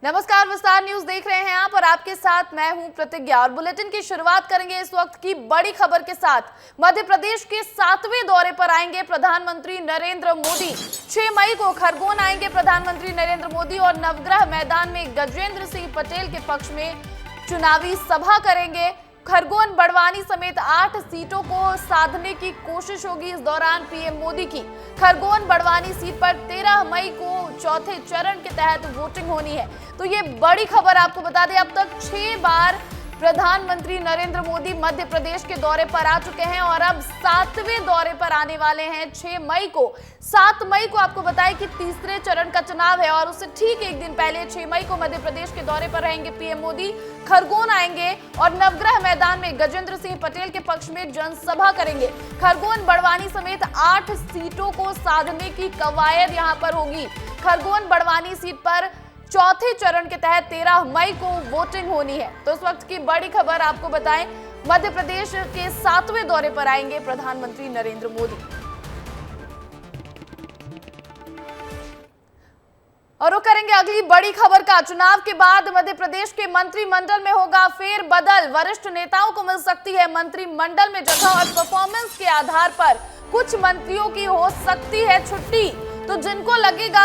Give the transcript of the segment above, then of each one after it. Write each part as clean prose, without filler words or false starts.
नमस्कार, विस्तार न्यूज देख रहे हैं आप और आपके साथ मैं हूं प्रतिज्ञा। और बुलेटिन की शुरुआत करेंगे इस वक्त की बड़ी खबर के साथ। मध्य प्रदेश के 7वें दौरे पर आएंगे प्रधानमंत्री नरेंद्र मोदी। 6 मई को खरगोन आएंगे प्रधानमंत्री नरेंद्र मोदी और नवग्रह मैदान में गजेंद्र सिंह पटेल के पक्ष में चुनावी सभा करेंगे। खरगोन बड़वानी समेत 8 सीटों को साधने की कोशिश होगी इस दौरान पीएम मोदी की। खरगोन बड़वानी सीट पर 13 मई को चौथे चरण के तहत वोटिंग होनी है। तो ये बड़ी खबर आपको बता दें, अब तक 6 बार प्रधानमंत्री नरेंद्र मोदी मध्य प्रदेश के दौरे पर आ चुके हैं और अब 7वें दौरे पर आने वाले हैं 6 मई को। 7 मई को आपको बताएं कि तीसरे चरण का चुनाव है और उससे ठीक एक दिन पहले 6 मई को मध्य प्रदेश के दौरे पर रहेंगे पीएम मोदी। खरगोन आएंगे और नवग्रह मैदान में गजेंद्र सिंह पटेल के पक्ष में जनसभा करेंगे। खरगोन बड़वानी समेत 8 सीटों को साधने की कवायद यहां पर होगी। खरगोन बड़वानी सीट पर चौथे चरण के तहत 13 मई को वोटिंग होनी है। तो इस वक्त की बड़ी खबर आपको बताएं, मध्य प्रदेश के 7वें दौरे पर आएंगे प्रधानमंत्री नरेंद्र मोदी। और वो करेंगे अगली बड़ी खबर का। चुनाव के बाद मध्य प्रदेश के मंत्रिमंडल में होगा फेरबदल। वरिष्ठ नेताओं को मिल सकती है मंत्रिमंडल में जगह और परफॉर्मेंस के आधार पर कुछ मंत्रियों की हो सकती है छुट्टी। तो जिनको लगेगा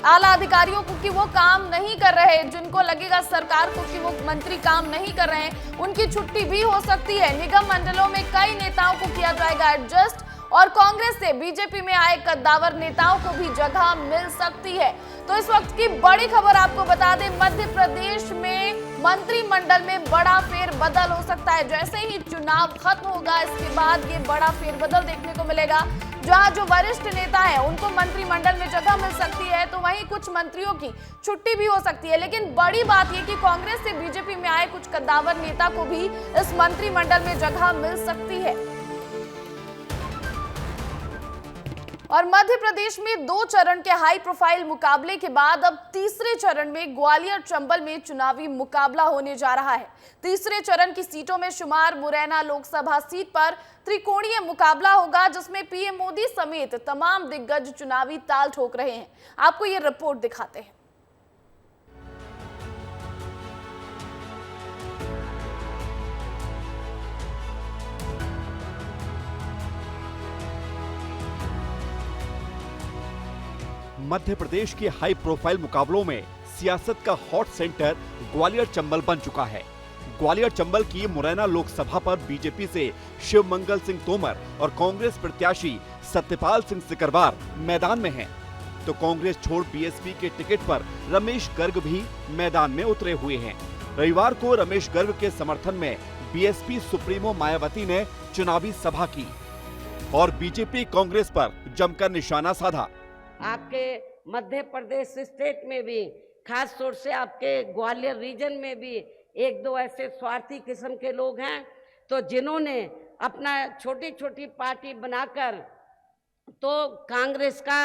आला अधिकारियों को कि वो काम नहीं कर रहे, जिनको लगेगा सरकार को कि वो मंत्री काम नहीं कर रहे हैं, उनकी छुट्टी भी हो सकती है। निगम मंडलों में कई नेताओं को किया जाएगा एडजस्ट और कांग्रेस से बीजेपी में आए कद्दावर नेताओं को भी जगह मिल सकती है। तो इस वक्त की बड़ी खबर आपको बता दें, मध्य प्रदेश में मंत्रिमंडल में बड़ा फेरबदल हो सकता है। जैसे ही चुनाव खत्म होगा इसके बाद ये बड़ा फेरबदल देखने को मिलेगा। जहां जो वरिष्ठ नेता हैं उनको मंत्रिमंडल में जगह मिल सकती है, तो वहीं कुछ मंत्रियों की छुट्टी भी हो सकती है। लेकिन बड़ी बात यह कि कांग्रेस से बीजेपी में आए कुछ कद्दावर नेता को भी इस मंत्रिमंडल में जगह मिल सकती है। और मध्य प्रदेश में 2 चरण के हाई प्रोफाइल मुकाबले के बाद अब तीसरे चरण में ग्वालियर चंबल में चुनावी मुकाबला होने जा रहा है। तीसरे चरण की सीटों में शुमार मुरैना लोकसभा सीट पर त्रिकोणीय मुकाबला होगा, जिसमें पीएम मोदी समेत तमाम दिग्गज चुनावी ताल ठोक रहे हैं। आपको ये रिपोर्ट दिखाते हैं। मध्य प्रदेश के हाई प्रोफाइल मुकाबलों में सियासत का हॉट सेंटर ग्वालियर चंबल बन चुका है। ग्वालियर चंबल की मुरैना लोकसभा पर बीजेपी से शिवमंगल सिंह तोमर और कांग्रेस प्रत्याशी सत्यपाल सिंह सिकरवार मैदान में हैं। तो कांग्रेस छोड़ बीएसपी के टिकट पर रमेश गर्ग भी मैदान में उतरे हुए हैं। रविवार को रमेश गर्ग के समर्थन में बीएसपी सुप्रीमो मायावती ने चुनावी सभा की और बीजेपी कांग्रेस पर जमकर निशाना साधा। आपके मध्य प्रदेश स्टेट में भी, खास तौर से आपके ग्वालियर रीजन में भी 1-2 ऐसे स्वार्थी किस्म के लोग हैं, तो जिन्होंने अपना छोटी छोटी पार्टी बनाकर तो कांग्रेस का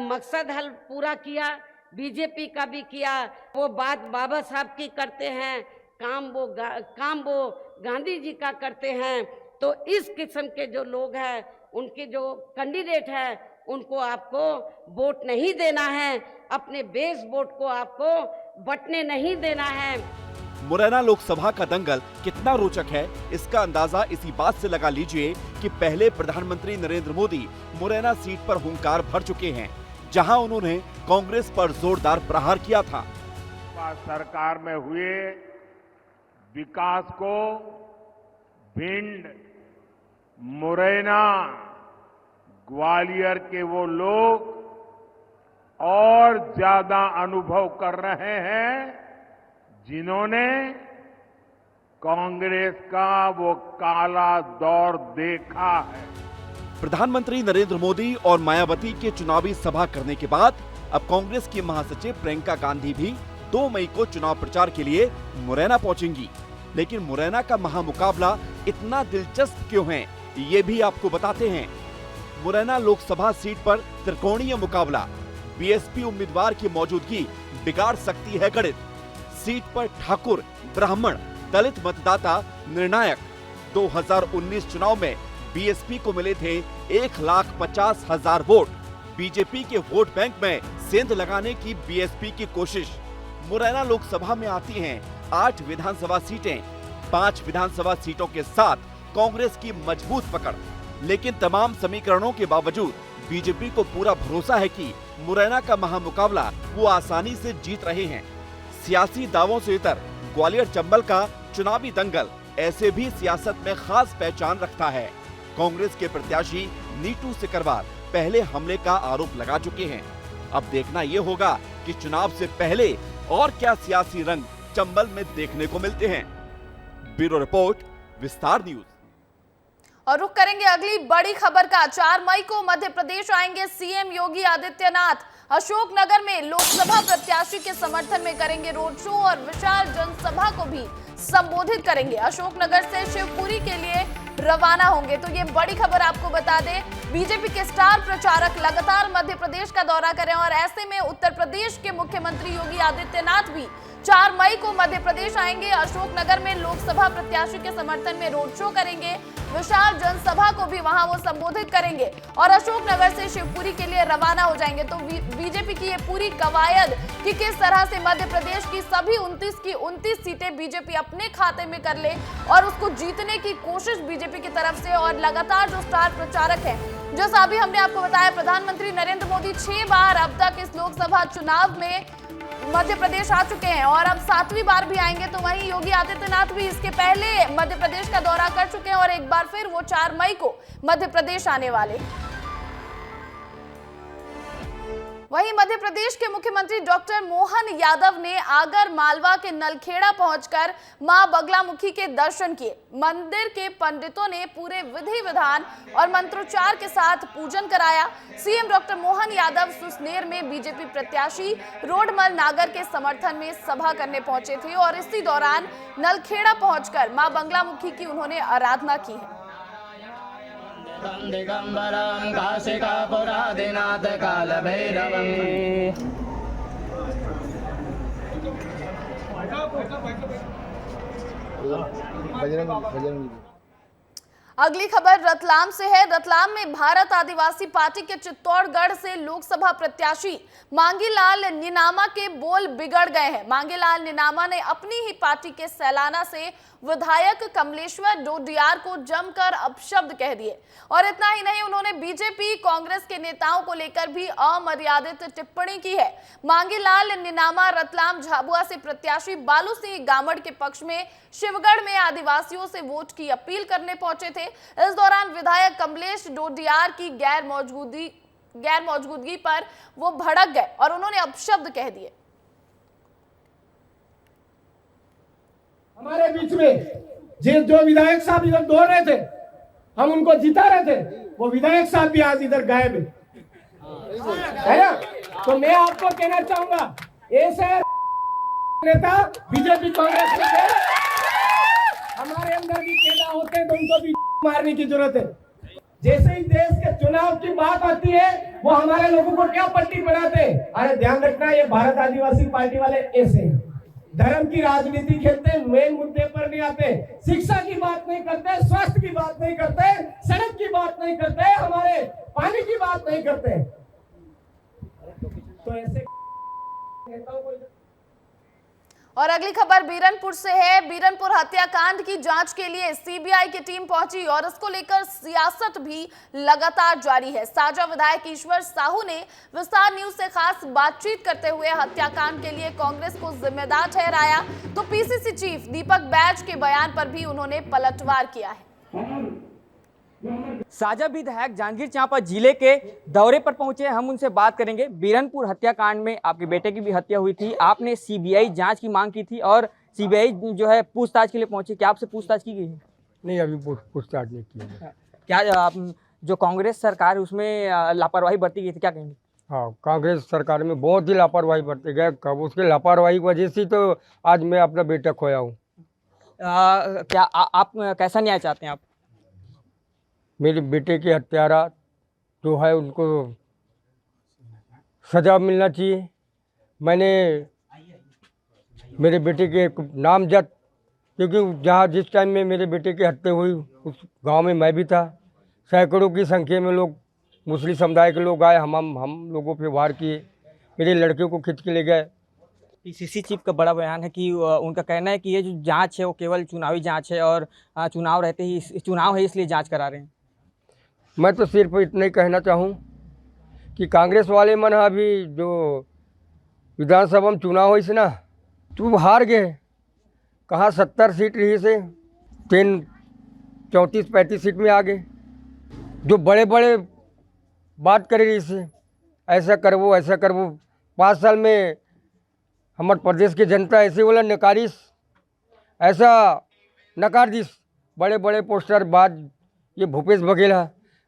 मकसद हल पूरा किया, बीजेपी का भी किया। वो बात बाबा साहब की करते हैं, काम वो गांधी जी का करते हैं। तो इस किस्म के जो लोग हैं, उनके जो कैंडिडेट है, उनको आपको वोट नहीं देना है, अपने बेस वोट को आपको बंटने नहीं देना है। मुरैना लोकसभा का दंगल कितना रोचक है, इसका अंदाजा इसी बात से लगा लीजिए कि पहले प्रधानमंत्री नरेंद्र मोदी मुरैना सीट पर हुंकार भर चुके हैं, जहां उन्होंने कांग्रेस पर जोरदार प्रहार किया था। सरकार में हुए विकास को भिंड, मुरैना, ग्वालियर के वो लोग और ज्यादा अनुभव कर रहे हैं, जिन्होंने कांग्रेस का वो काला दौर देखा है। प्रधानमंत्री नरेंद्र मोदी और मायावती के चुनावी सभा करने के बाद अब कांग्रेस की महासचिव प्रियंका गांधी भी 2 मई को चुनाव प्रचार के लिए मुरैना पहुंचेंगी। लेकिन मुरैना का महामुकाबला इतना दिलचस्प क्यों है, ये भी आपको बताते हैं। मुरैना लोकसभा सीट पर त्रिकोणीय मुकाबला, बीएसपी उम्मीदवार की मौजूदगी बिगाड़ सकती है गणित। सीट पर ठाकुर, ब्राह्मण, दलित मतदाता निर्णायक। 2019 चुनाव में बीएसपी को मिले थे 1,50,000 वोट। बीजेपी के वोट बैंक में सेंध लगाने की बीएसपी की कोशिश। मुरैना लोकसभा में आती हैं 8 विधानसभा सीटें। 5 विधानसभा सीटों के साथ कांग्रेस की मजबूत पकड़। लेकिन तमाम समीकरणों के बावजूद बीजेपी को पूरा भरोसा है कि मुरैना का महामुकाबला वो आसानी से जीत रहे हैं। सियासी दावों से इतर ग्वालियर चंबल का चुनावी दंगल ऐसे भी सियासत में खास पहचान रखता है। कांग्रेस के प्रत्याशी नीतू सिकरवार पहले हमले का आरोप लगा चुके हैं। अब देखना ये होगा कि चुनाव से पहले और क्या सियासी रंग चंबल में देखने को मिलते हैं। ब्यूरो रिपोर्ट, विस्तार न्यूज। और रुख करेंगे अगली बड़ी खबर का। 4 मई को मध्य प्रदेश आएंगे सीएम योगी आदित्यनाथ। अशोकनगर में लोकसभा प्रत्याशी के समर्थन में करेंगे रोड शो और विशाल जनसभा को भी संबोधित करेंगे। अशोकनगर से शिवपुरी के लिए रवाना होंगे। तो ये बड़ी खबर आपको बता दें, बीजेपी के स्टार प्रचारक लगातार मध्य प्रदेश का दौरा कर रहे हैं और ऐसे में उत्तर प्रदेश के मुख्यमंत्री योगी आदित्यनाथ भी 4 मई को मध्य प्रदेश आएंगे। अशोकनगर में लोकसभा प्रत्याशी के समर्थन में रोड शो करेंगे, विशाल जनसभा को भी वहां वो संबोधित करेंगे और अशोकनगर से शिवपुरी के लिए रवाना हो जाएंगे। तो बीजेपी की ये पूरी कवायद कि किस तरह से मध्य प्रदेश की सभी 29 की 29 सीटें बीजेपी अपने खाते में कर ले और उसको जीतने की कोशिश बीजेपी की तरफ से। और लगातार जो स्टार प्रचारक हैं, जैसा अभी हमने आपको बताया, प्रधानमंत्री नरेंद्र मोदी 6 बार अब तक इस लोकसभा चुनाव में मध्य प्रदेश आ चुके हैं और अब 7वीं बार भी आएंगे। तो वहीं योगी आदित्यनाथ भी इसके पहले मध्य प्रदेश का दौरा कर चुके हैं और एक बार फिर वो 4 मई को मध्य प्रदेश आने वाले। वहीं मध्य प्रदेश के मुख्यमंत्री डॉक्टर मोहन यादव ने आगर मालवा के नलखेड़ा पहुंचकर मां बगलामुखी के दर्शन किए। मंदिर के पंडितों ने पूरे विधि विधान और मंत्रोच्चार के साथ पूजन कराया। सीएम डॉक्टर मोहन यादव सुसनेर में बीजेपी प्रत्याशी रोडमल नागर के समर्थन में सभा करने पहुंचे थे और इसी दौरान नलखेड़ा पहुंचकर मां बगलामुखी की उन्होंने आराधना की है। दिगंबरं काशिकापुरादिनाथ कालभैरवम् अगली खबर रतलाम से है। रतलाम में भारत आदिवासी पार्टी के चित्तौड़गढ़ से लोकसभा प्रत्याशी मांगीलाल निनामा के बोल बिगड़ गए हैं। मांगीलाल निनामा ने अपनी ही पार्टी के सैलाना से विधायक कमलेश्वर डोडियार को जमकर अपशब्द कह दिए और इतना ही नहीं, उन्होंने बीजेपी कांग्रेस के नेताओं को लेकर भी अमर्यादित टिप्पणी की है। मांगीलाल निनामा रतलाम झाबुआ से प्रत्याशी बालू सिंह गामड़ के पक्ष में शिवगढ़ में आदिवासियों से वोट की अपील करने पहुंचे थे। इस दौरान विधायक कमलेश डोडियार की गैर मौजूदगी पर वो भड़क गए और उन्होंने अपशब्द कह दिए। हमारे बीच में जो विधायक साहब इधर दौड़ रहे थे, हम उनको जिता रहे थे, वो विधायक साहब भी आज इधर गायब है ना। तो मैं आपको कहना चाहूंगा, ऐसे नेता बीजेपी कांग्रेस के हमारे अंदर भी पैदा होते हैं तो उनको भी मारने की जरूरत है। जैसे ही देश के चुनाव की बात आती है, वो हमारे लोगों को क्या पट्टी बनाते हैं। अरे ध्यान रखना, ये भारत आदिवासी पार्टी वाले ऐसे हैं, धर्म की राजनीति खेलते, मेन मुद्दे पर नहीं आते, शिक्षा की बात नहीं करते, स्वास्थ्य की बात नहीं करते, सड़क की बात नहीं करते, हमारे पानी की बात नहीं करते। तो ऐसे नेताओं को। और अगली खबर बीरनपुर से है। बीरनपुर हत्याकांड की जांच के लिए सीबीआई की टीम पहुंची और इसको लेकर सियासत भी लगातार जारी है। साजा विधायक ईश्वर साहू ने विस्तार न्यूज से खास बातचीत करते हुए हत्याकांड के लिए कांग्रेस को जिम्मेदार ठहराया। तो पीसीसी चीफ दीपक बैज के बयान पर भी उन्होंने पलटवार किया है। साजा विधायक जांजगीर चांपा जिले के दौरे पर पहुंचे, हम उनसे बात करेंगे। बीरनपुर हत्याकांड में आपके बेटे की भी हत्या हुई थी, आपने सीबीआई जांच की मांग की थी और सीबीआई जो है पूछताछ के लिए पहुंची। क्या आपसे पूछताछ की गई है? नहीं, अभी पूछताछ नहीं की है। क्या आप जो कांग्रेस सरकार है उसमें लापरवाही बरती गई थी, क्या कहेंगे? हाँ, कांग्रेस सरकार में बहुत ही लापरवाही बरते गए। कब उसके लापरवाही की वजह से तो आज मैं अपना बेटा खोया हूँ। क्या आप कैसा न्याय चाहते हैं आप? मेरे बेटे के हत्यारा जो है उनको सजा मिलना चाहिए। मैंने मेरे बेटे के नामजद, क्योंकि जहाँ जिस टाइम में मेरे बेटे की हत्या हुई उस गांव में मैं भी था, सैकड़ों की संख्या में लोग मुस्लिम समुदाय के लोग आए, हम लोगों पे वार किए, मेरे लड़के को खींच के ले गए। पीसीसी चीफ का बड़ा बयान है कि उनका कहना है कि ये जो जांच है वो केवल चुनावी जांच है और चुनाव रहते ही चुनाव है इसलिए जांच करा रहे हैं। मैं तो सिर्फ इतना ही कहना चाहूँ कि कांग्रेस वाले मन अभी जो विधानसभा में चुनाव हुई से ना तो हार गए। कहाँ 70 सीट रही से 34-35 सीट में आ गए। जो बड़े बड़े बात करे रही से ऐसा करवो 5 साल में हमारे प्रदेश की जनता ऐसे बोला नकारिस ऐसा नकार दिस। बड़े बड़े पोस्टर बाद ये भूपेश बघेल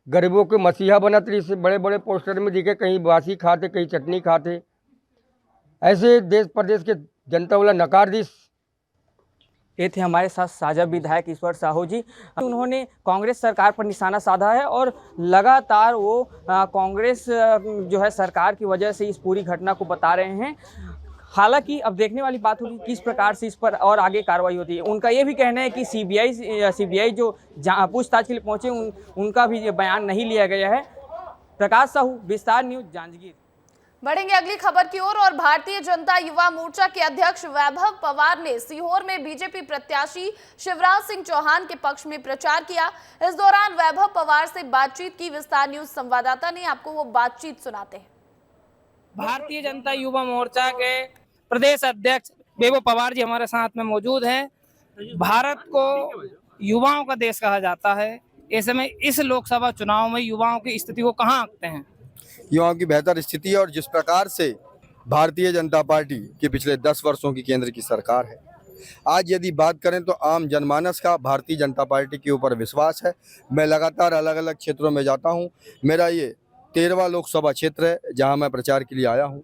गरीबों के मसीहा बनत रही से बड़े बड़े पोस्टर में दिखे, कहीं बासी खाते कहीं चटनी खाते, ऐसे देश प्रदेश के जनता वाला नकार दिस। ये थे हमारे साथ साझा विधायक ईश्वर साहू जी। उन्होंने कांग्रेस सरकार पर निशाना साधा है और लगातार वो कांग्रेस जो है सरकार की वजह से इस पूरी घटना को बता रहे हैं। हालांकि अब देखने वाली बात होगी किस प्रकार से इस पर और आगे कार्रवाई होती है। उनका ये भी कहना है कि सीबीआई जो पूछताछ के लिए पहुंचे उनका भी बयान नहीं लिया गया है। प्रकाश साहू, विस्तार न्यूज, जांजगीर। बढ़ेंगे अगली खबर की ओर और भारतीय जनता युवा मोर्चा के अध्यक्ष वैभव पवार ने सीहोर में बीजेपी प्रत्याशी शिवराज सिंह चौहान के पक्ष में प्रचार किया। इस दौरान वैभव पवार से बातचीत की विस्तार न्यूज संवाददाता ने, आपको वो बातचीत सुनाते हैं। भारतीय जनता युवा मोर्चा के प्रदेश अध्यक्ष वैभव पवार जी हमारे साथ में मौजूद हैं। भारत को युवाओं का देश कहा जाता है, ऐसे में इस लोकसभा चुनाव में युवाओं की स्थिति को कहाँ आंकते हैं? युवाओं की बेहतर स्थिति और जिस प्रकार से भारतीय जनता पार्टी की पिछले 10 वर्षों की केंद्र की सरकार है, आज यदि बात करें तो आम जनमानस का भारतीय जनता पार्टी के ऊपर विश्वास है। मैं लगातार अलग अलग क्षेत्रों में जाता हूं। मेरा ये 13वां लोकसभा क्षेत्र है जहां मैं प्रचार के लिए आया हूं।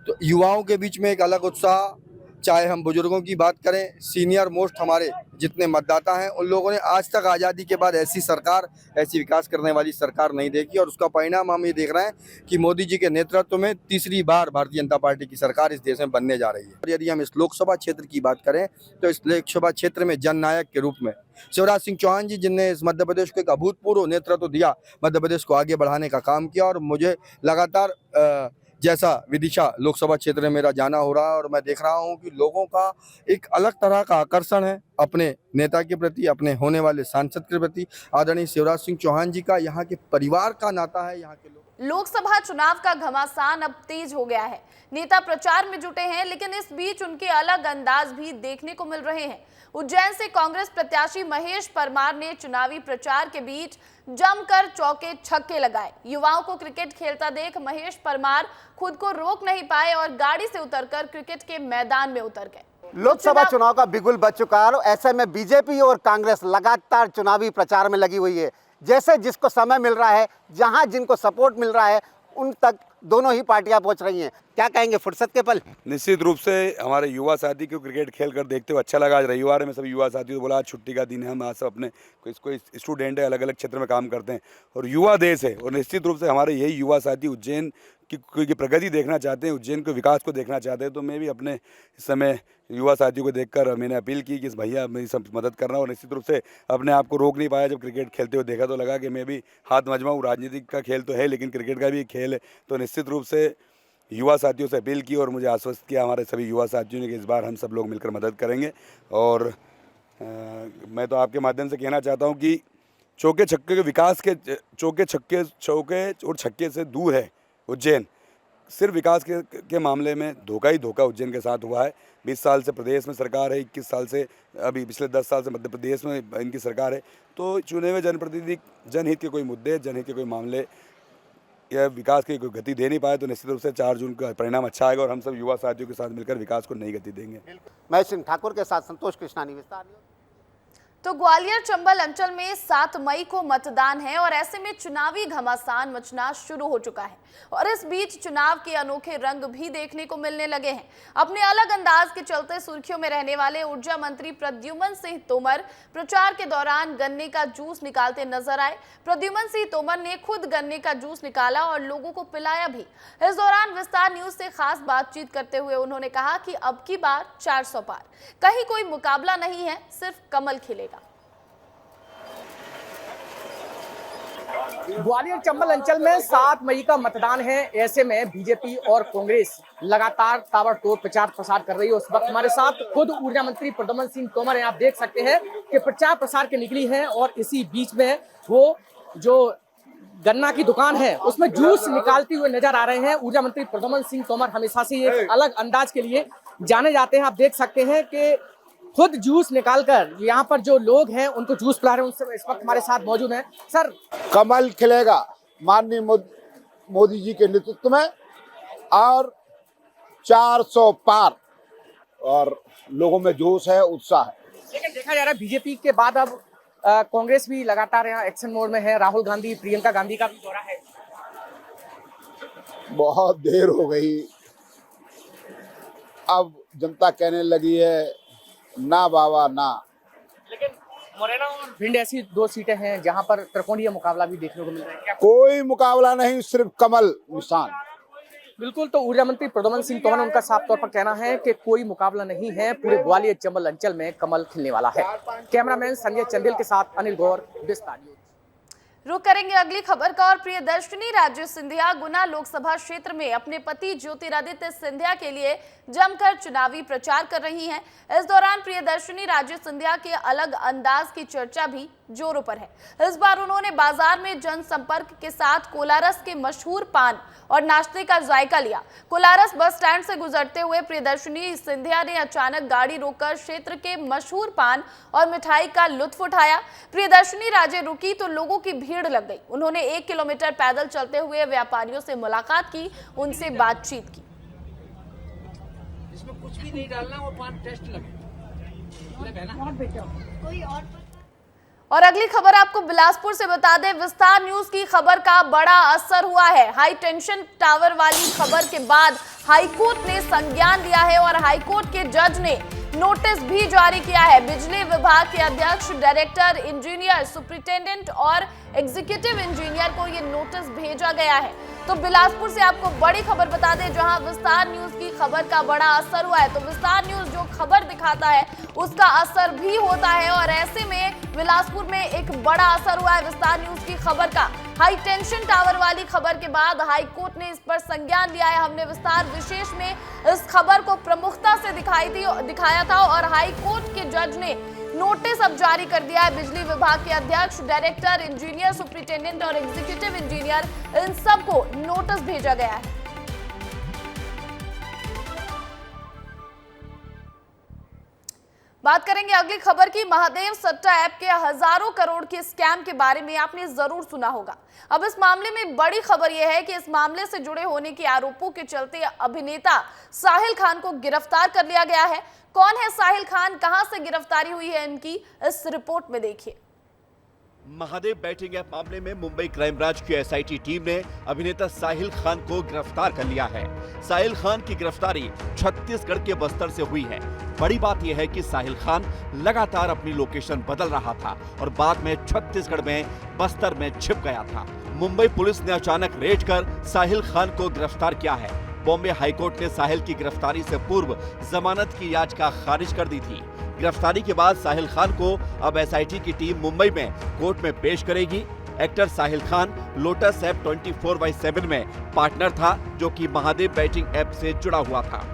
तो युवाओं के बीच में एक अलग उत्साह, चाहे हम बुजुर्गों की बात करें, सीनियर मोस्ट हमारे जितने मतदाता हैं उन लोगों ने आज तक आज़ादी के बाद ऐसी सरकार, ऐसी विकास करने वाली सरकार नहीं देखी और उसका परिणाम हम ये देख रहे हैं कि मोदी जी के नेतृत्व में तीसरी बार भारतीय जनता पार्टी की सरकार इस देश में बनने जा रही है। और यदि हम इस लोकसभा क्षेत्र की बात करें तो इस लोकसभा क्षेत्र में जननायक के रूप में शिवराज सिंह चौहान जी, जिनने इस मध्य प्रदेश को एक अभूतपूर्व नेतृत्व दिया, मध्य प्रदेश को आगे बढ़ाने का काम किया। और मुझे लगातार जैसा विदिशा लोकसभा क्षेत्र में मेरा जाना हो रहा है और मैं देख रहा हूं कि लोगों का एक अलग तरह का आकर्षण है अपने नेता के प्रति, अपने होने वाले सांसद के प्रति। आदरणीय शिवराज सिंह चौहान जी का यहाँ के परिवार का नाता है। यहाँ के लोग लोकसभा चुनाव का घमासान अब तेज हो गया है। नेता प्रचार में जुटे हैं, लेकिन इस बीच उनके अलग अंदाज भी देखने को मिल रहे हैं। उज्जैन से कांग्रेस प्रत्याशी महेश परमार ने चुनावी प्रचार के बीच जमकर चौके छक्के लगाए। युवाओं को क्रिकेट खेलता देख महेश परमार खुद को रोक नहीं पाए और गाड़ी से उतरकर क्रिकेट के मैदान में उतर गए। लोकसभा चुनाव का बिगुल बज चुका है और ऐसे में बीजेपी और कांग्रेस लगातार चुनावी प्रचार में लगी हुई है। जैसे जिसको समय मिल रहा है, जहां जिनको सपोर्ट मिल रहा है, उन तक दोनों ही पार्टियां पहुंच रही हैं। क्या कहेंगे, फुर्सत के पल? निश्चित रूप से हमारे युवा साथी को क्रिकेट खेल कर देखते हुए अच्छा लगा। आज रविवार है, मैं सभी युवा साथियों को बोला आज छुट्टी का दिन है, हम आज सब अपने कोई स्टूडेंट है, अलग अलग क्षेत्र में काम करते हैं और युवा देश है। और निश्चित रूप से हमारे यही युवा साथी उज्जैन की प्रगति देखना चाहते हैं, उज्जैन के विकास को देखना चाहते हैं। तो मैं भी अपने इस समय युवा साथियों को देखकर मैंने अपील की कि इस भैया मेरी सब मदद करना। और निश्चित रूप से अपने आप को रोक नहीं पाया। जब क्रिकेट खेलते हुए देखा तो लगा कि मैं भी हाथ मजमाऊँ। राजनीति का खेल तो है लेकिन क्रिकेट का भी एक खेल है। तो निश्चित रूप से युवा साथियों से अपील की और मुझे आश्वस्त किया हमारे सभी युवा साथियों ने कि इस बार हम सब लोग मिलकर मदद करेंगे। और मैं तो आपके माध्यम से कहना चाहता हूँ कि चौके छक्के के विकास के चौके और छक्के से दूर है उज्जैन। सिर्फ विकास के मामले में धोखा ही धोखा उज्जैन के साथ हुआ है। 20 साल से प्रदेश में सरकार है, 21 साल से अभी पिछले 10 साल से मध्य प्रदेश में इनकी सरकार है। तो चुने हुए जनप्रतिनिधि जनहित के कोई मुद्दे, जनहित के कोई मामले या विकास की कोई गति दे नहीं पाए। तो निश्चित रूप से 4 जून का परिणाम अच्छा आएगा और हम सब युवा साथियों के साथ मिलकर विकास को नई गति देंगे। महेश सिंह ठाकुर के साथ संतोष कृष्णानी, विस्तार न्यूज। तो ग्वालियर चंबल अंचल में 7 मई को मतदान है और ऐसे में चुनावी घमासान मचना शुरू हो चुका है और इस बीच चुनाव के अनोखे रंग भी देखने को मिलने लगे हैं। अपने अलग अंदाज के चलते सुर्खियों में रहने वाले ऊर्जा मंत्री प्रद्युमन सिंह तोमर प्रचार के दौरान गन्ने का जूस निकालते नजर आए। प्रद्युमन सिंह तोमर ने खुद गन्ने का जूस निकाला और लोगों को पिलाया भी। इस दौरान विस्तार न्यूज से खास बातचीत करते हुए उन्होंने कहा कि अब की बार 400 पार, कहीं कोई मुकाबला नहीं है, सिर्फ कमल खिलेगा। ग्वालियर चंबल अंचल में 7 मई का मतदान है। ऐसे में बीजेपी और कांग्रेस लगातार ताबड़तोड़ प्रचार प्रसार कर रही है। उस वक्त हमारे साथ खुद ऊर्जा मंत्री प्रद्युम्न सिंह तोमर हैं। आप देख सकते हैं कि प्रचार प्रसार के निकली है और इसी बीच में वो जो गन्ना की दुकान है उसमें जूस निकालते हुए नजर आ रहे हैं। ऊर्जा मंत्री प्रद्युम्न सिंह तोमर हमेशा से एक अलग अंदाज के लिए जाने जाते हैं। आप देख सकते हैं कि खुद जूस निकालकर यहाँ पर जो लोग हैं उनको जूस पिला रहे हैं। उनसे इस वक्त हमारे साथ मौजूद हैं। सर, कमल खिलेगा माननीय मोदी जी के नेतृत्व में और 400 पार और लोगों में जोश है, उत्साह है। लेकिन देखा जा रहा है बीजेपी के बाद अब कांग्रेस भी लगातार यहाँ एक्शन मोड में है। राहुल गांधी, प्रियंका गांधी का भी दौरा है। बहुत देर हो गई, अब जनता कहने लगी है ना बाबा ना। लेकिन मुरैना और भिंड ऐसी 2 सीटें हैं जहां पर त्रिकोणीय मुकाबला भी देखने को मिल रहा है। कोई मुकाबला नहीं, सिर्फ कमल निशान। बिल्कुल, तो ऊर्जा मंत्री प्रद्युम्न सिंह तोमर, उनका साफ तौर पर कहना है कि कोई मुकाबला नहीं है, पूरे ग्वालियर चंबल अंचल में कमल खिलने वाला है। कैमरामैन संजय चंदेल के साथ अनिल गौर, विस्तार न्यूज। रुक करेंगे अगली खबर का और प्रियदर्शनी राजे सिंधिया गुना लोकसभा क्षेत्र में अपने पति ज्योतिरादित्य सिंधिया के लिए जमकर चुनावी प्रचार कर रही हैं। इस दौरान प्रियदर्शनी राजे सिंधिया के अलग अंदाज की चर्चा भी जोरों पर है। इस बार उन्होंने बाजार में जनसंपर्क के साथ कोलारस के मशहूर पान और नाश्ते का जायका लिया। कोलारस बस स्टैंड से गुजरते हुए प्रियदर्शनी सिंधिया ने अचानक गाड़ी रोककर क्षेत्र के मशहूर पान और मिठाई का लुत्फ उठाया। प्रियदर्शनी राजे रुकी तो लोगों की भीड़ लग गई। उन्होंने 1 किलोमीटर पैदल चलते हुए व्यापारियों से मुलाकात की, उनसे बातचीत की। इसमें कुछ भी नहीं डालना, वो पान टेस्ट लगे ना। कोई और अगली खबर आपको बिलासपुर से बता दें, विस्तार न्यूज की खबर का बड़ा असर हुआ है। हाई टेंशन टावर वाली खबर के बाद हाईकोर्ट ने संज्ञान लिया है और हाईकोर्ट के जज ने नोटिस भी जारी किया है। बिजली विभाग के अध्यक्ष, डायरेक्टर, इंजीनियर, सुपरिटेंडेंट और एग्जीक्यूटिव इंजीनियर को ये नोटिस भेजा गया है। तो बिलासपुर से आपको बड़ी खबर बता दें, जहां विस्तार न्यूज की खबर का बड़ा असर हुआ है। तो विस्तार न्यूज जो खबर दिखाता है उसका असर भी होता है और ऐसे में बिलासपुर में एक बड़ा असर हुआ है विस्तार न्यूज की खबर का। हाई टेंशन टावर वाली खबर के बाद हाईकोर्ट ने इस पर संज्ञान लिया है। हमने विस्तार विशेष में इस खबर को प्रमुखता से दिखाया था और हाईकोर्ट के जज ने नोटिस अब जारी कर दिया है। बिजली विभाग के अध्यक्ष, डायरेक्टर, इंजीनियर, सुपरिटेंडेंट और एग्जीक्यूटिव इंजीनियर, इन सबको नोटिस भेजा गया है। बात करेंगे अगली खबर की। महादेव सट्टा ऐप के हजारों करोड़ के स्कैम के बारे में आपने जरूर सुना होगा। अब इस मामले में बड़ी खबर यह है कि इस मामले से जुड़े होने के आरोपों के चलते अभिनेता साहिल खान को गिरफ्तार कर लिया गया है। कौन है साहिल खान, कहां से गिरफ्तारी हुई है इनकी, इस रिपोर्ट में देखिए। महादेव बैटिंग ऐप मामले में मुंबई क्राइम ब्रांच की एसआईटी टीम ने अभिनेता साहिल खान को गिरफ्तार कर लिया है। साहिल खान की गिरफ्तारी छत्तीसगढ़ के बस्तर से हुई है। बड़ी बात यह है कि साहिल खान लगातार अपनी लोकेशन बदल रहा था और बाद में छत्तीसगढ़ में बस्तर में छिप गया था। मुंबई पुलिस ने अचानक रेड कर साहिल खान को गिरफ्तार किया है। बॉम्बे हाईकोर्ट ने साहिल की गिरफ्तारी से पूर्व जमानत की याचिका खारिज कर दी थी। गिरफ्तारी के बाद साहिल खान को अब एसआईटी की टीम मुंबई में कोर्ट में पेश करेगी। Actor Sahil Khan lotus app 24/7 में पार्टनर था, जो कि महादेव बैटिंग ऐप से जुड़ा हुआ था।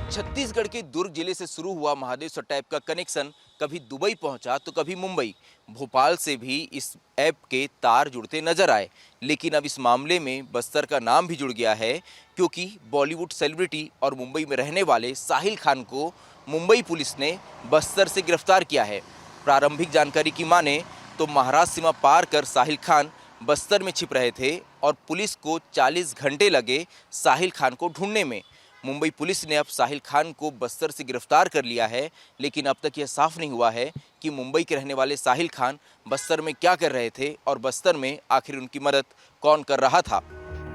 छत्तीसगढ़ के दुर्ग जिले से शुरू हुआ महादेव सट्टा ऐप का कनेक्शन कभी दुबई पहुंचा तो कभी मुंबई। भोपाल से भी इस ऐप के तार जुड़ते नजर आए, लेकिन अब इस मामले में बस्तर का नाम भी जुड़ गया है, क्योंकि बॉलीवुड सेलिब्रिटी और मुंबई में रहने वाले साहिल खान को मुंबई पुलिस ने बस्तर से गिरफ्तार किया है। प्रारंभिक जानकारी की माने तो महाराष्ट्र सीमा पार कर साहिल खान बस्तर में छिप रहे थे और पुलिस को 40 घंटे लगे साहिल खान को ढूंढने में। मुंबई पुलिस ने अब साहिल खान को बस्तर से गिरफ्तार कर लिया है, लेकिन अब तक यह साफ नहीं हुआ है कि मुंबई के रहने वाले साहिल खान बस्तर में क्या कर रहे थे और बस्तर में आखिर उनकी मदद कौन कर रहा था।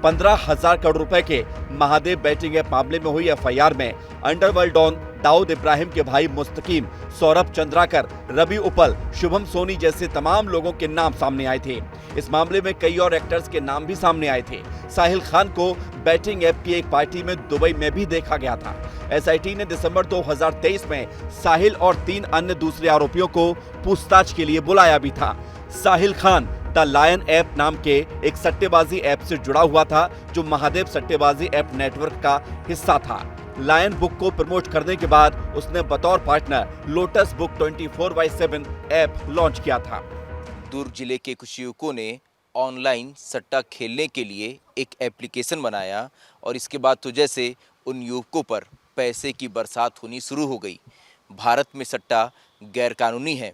15,000 करोड़ रुपए के महादेव बैटिंग ऐप मामले में हुई एफआईआर में अंडरवर्ल्ड डॉन दाऊद इब्राहिम के भाई मुस्तकीम, सौरभ चंद्राकर, रवि उपल, शुभम सोनी जैसे तमाम लोगों के नाम सामने आए थे। इस मामले में कई और एक्टर्स के नाम भी सामने आए थे। साहिल खान को बैटिंग ऐप की एक पार्टी में दुबई में भी देखा गया था। एसआईटी ने दिसंबर 2023 में साहिल और 3 अन्य दूसरे आरोपियों को पूछताछ के लिए बुलाया भी था। Sahil Khan the lion app नाम के एक सट्टेबाजी ऐप से जुड़ा हुआ था, जो महादेव सट्टेबाजी ऐप नेटवर्क का हिस्सा था। लायन बुक को प्रमोट करने के बाद उसने बतौर partner lotus book 24/7 app launch किया था। दुर्ग जिले के कुछ युवकों ने ऑनलाइन सट्टा खेलने के लिए एक एप्लीकेशन बनाया और इसके बाद तो जैसे उन युवकों पर पैसे की बरसात होनी शुरू हो गई। भारत में सट्टा गैरकानूनी है।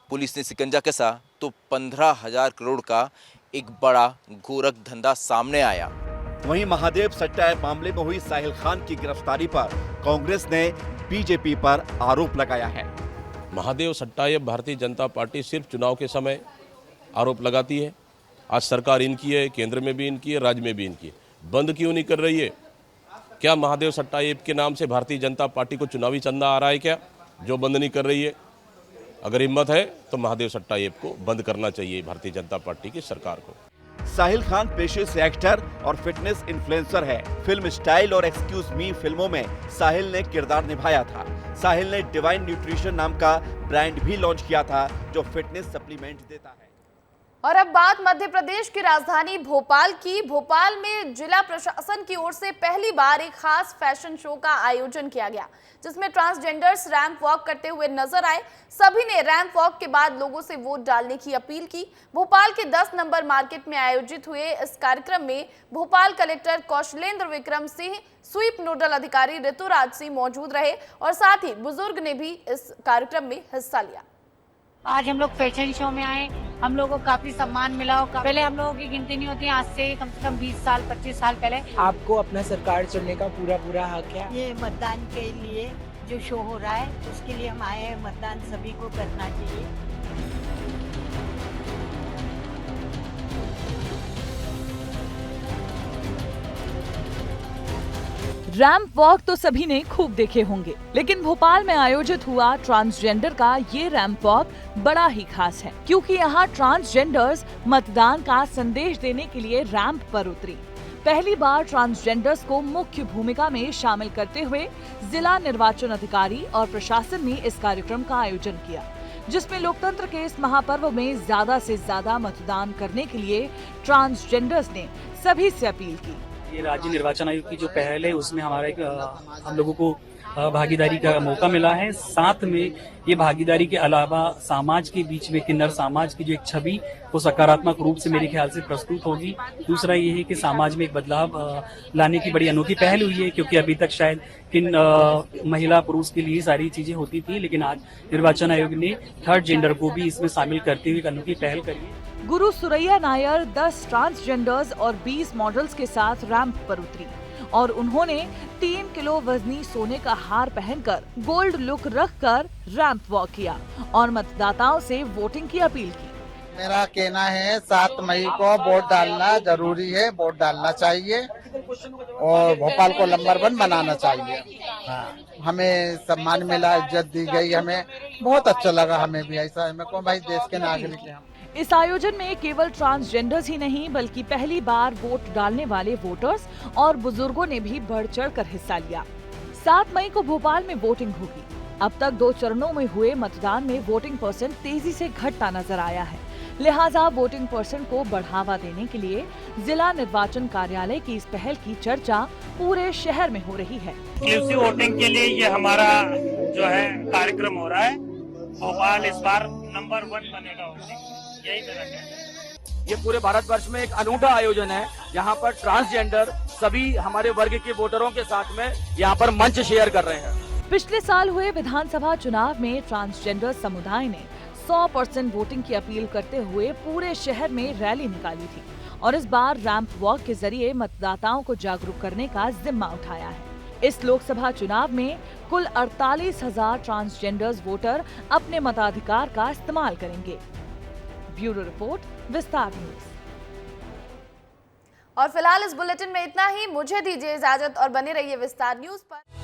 पुलिस ने शिकंजा कसा तो 15,000 करोड़ का एक बड़ा गोरख धंधा सामने आया। वहीं महादेव सट्टा ऐप मामले में हुई साहिल खान की गिरफ्तारी पर कांग्रेस ने बीजेपी पर आरोप लगाया है। महादेव सट्टा ऐप भारतीय जनता पार्टी सिर्फ चुनाव के समय आरोप लगाती है। आज सरकार इनकी है, केंद्र में भी इनकी है, राज्य में भी इनकी है। बंद क्यों नहीं कर रही है? क्या महादेव सट्टा ऐप के नाम से भारतीय जनता पार्टी को चुनावी चंदा आ रहा है क्या, जो बंद नहीं कर रही है? अगर हिम्मत है तो महादेव सट्टा ऐप को बंद करना चाहिए भारतीय जनता पार्टी की सरकार को। साहिल खान पेशे से एक्टर और फिटनेस इन्फ्लुएंसर है। फिल्म स्टाइल और एक्सक्यूज मी फिल्मों में साहिल ने किरदार निभाया था। साहिल ने डिवाइन न्यूट्रिशन नाम का ब्रांड भी लॉन्च किया था, जो फिटनेस सप्लीमेंट देता है। और अब बात मध्य प्रदेश की राजधानी भोपाल की। भोपाल में जिला प्रशासन की ओर से पहली बार एक खास फैशन शो का आयोजन किया गया, जिसमें ट्रांसजेंडर्स रैंप वॉक करते हुए नजर आए। सभी ने रैंप वॉक के बाद लोगों से वोट डालने की अपील की। भोपाल के 10 नंबर मार्केट में आयोजित हुए इस कार्यक्रम में Bhopal collector Kaushalendra Vikram Singh, SVEEP nodal अधिकारी ऋतुराज सिंह मौजूद रहे और साथ ही बुजुर्ग ने भी इस कार्यक्रम में हिस्सा लिया। आज हम लोग फैशन शो में आए, हम लोगों को काफी सम्मान मिला। पहले हम लोगों की गिनती नहीं होती, आज से कम 20 साल 25 साल पहले। आपको अपना सरकार चुनने का पूरा हक है। ये मतदान के लिए जो शो हो रहा है उसके लिए हम आए हैं। मतदान सभी को करना चाहिए। रैंप वॉक तो सभी ने खूब देखे होंगे, लेकिन भोपाल में आयोजित हुआ ट्रांसजेंडर का ये रैंप वॉक बड़ा ही खास है, क्योंकि यहाँ ट्रांसजेंडर्स मतदान का संदेश देने के लिए रैंप पर उतरी। पहली बार ट्रांसजेंडर्स को मुख्य भूमिका में शामिल करते हुए जिला निर्वाचन अधिकारी और प्रशासन ने इस कार्यक्रम का आयोजन किया, जिसमें लोकतंत्र के इस महापर्व में ज्यादा से ज्यादा मतदान करने के लिए ट्रांसजेंडर्स ने सभी से अपील की। ये राज्य निर्वाचन आयोग की जो पहल है उसमें हम लोगों को भागीदारी का मौका मिला है। साथ में ये भागीदारी के अलावा समाज के बीच में किन्नर समाज की जो एक छवि वो सकारात्मक रूप से मेरे ख्याल से प्रस्तुत होगी। दूसरा ये है कि समाज में एक बदलाव लाने की बड़ी अनोखी पहल हुई है, क्योंकि अभी तक शायद किन महिला पुरुष के लिए सारी चीजें होती थी, लेकिन आज निर्वाचन आयोग ने थर्ड जेंडर को भी इसमें शामिल करते हुए एक अनोखी पहल करी है। गुरु सुरैया नायर 10 ट्रांसजेंडर्स और 20 मॉडल्स के साथ रैंप पर उतरी और उन्होंने 3 किलो वजनी सोने का हार पहनकर गोल्ड लुक रखकर रैंप वॉक किया और मतदाताओं से वोटिंग की अपील की। मेरा कहना है 7 मई को वोट डालना जरूरी है, वोट डालना चाहिए और भोपाल को नंबर 1 बनाना चाहिए। हाँ, हमें सम्मान मिला, इज्जत दी गई, हमें बहुत अच्छा लगा। हमें भी ऐसा है, मैं कहूँ भाई देश के नागरिक हैं। इस आयोजन में केवल ट्रांसजेंडर्स ही नहीं, बल्कि पहली बार वोट डालने वाले वोटर्स और बुजुर्गों ने भी बढ़ चढ़कर हिस्सा लिया। 7 मई को भोपाल में वोटिंग होगी। अब तक 2 चरणों में हुए मतदान में वोटिंग परसेंट तेजी से घटता नजर आया है, लिहाजा वोटिंग परसेंट को बढ़ावा देने के लिए जिला निर्वाचन कार्यालय की इस पहल की चर्चा पूरे शहर में हो रही है। इंक्लूसिव वोटिंग के लिए ये हमारा जो है कार्यक्रम हो रहा है। भोपाल इस बार नंबर 1 बनेगा वोटिंग, यही मेरा कहना है। ये पूरे भारतवर्ष में एक अनूठा आयोजन है, यहाँ पर ट्रांसजेंडर सभी हमारे वर्ग के वोटरों के साथ में यहाँ पर मंच शेयर कर रहे हैं। पिछले साल हुए विधानसभा चुनाव में ट्रांसजेंडर समुदाय ने 100% वोटिंग की अपील करते हुए पूरे शहर में रैली निकाली थी और इस बार रैंप वॉक के जरिए मतदाताओं को जागरूक करने का जिम्मा उठाया है। इस लोकसभा चुनाव में कुल 48,000 ट्रांसजेंडर्स वोटर अपने मताधिकार का इस्तेमाल करेंगे। ब्यूरो रिपोर्ट, विस्तार न्यूज। और फिलहाल इस बुलेटिन में इतना ही। मुझे दीजिए इजाजत और बने रहिए विस्तार न्यूज पर।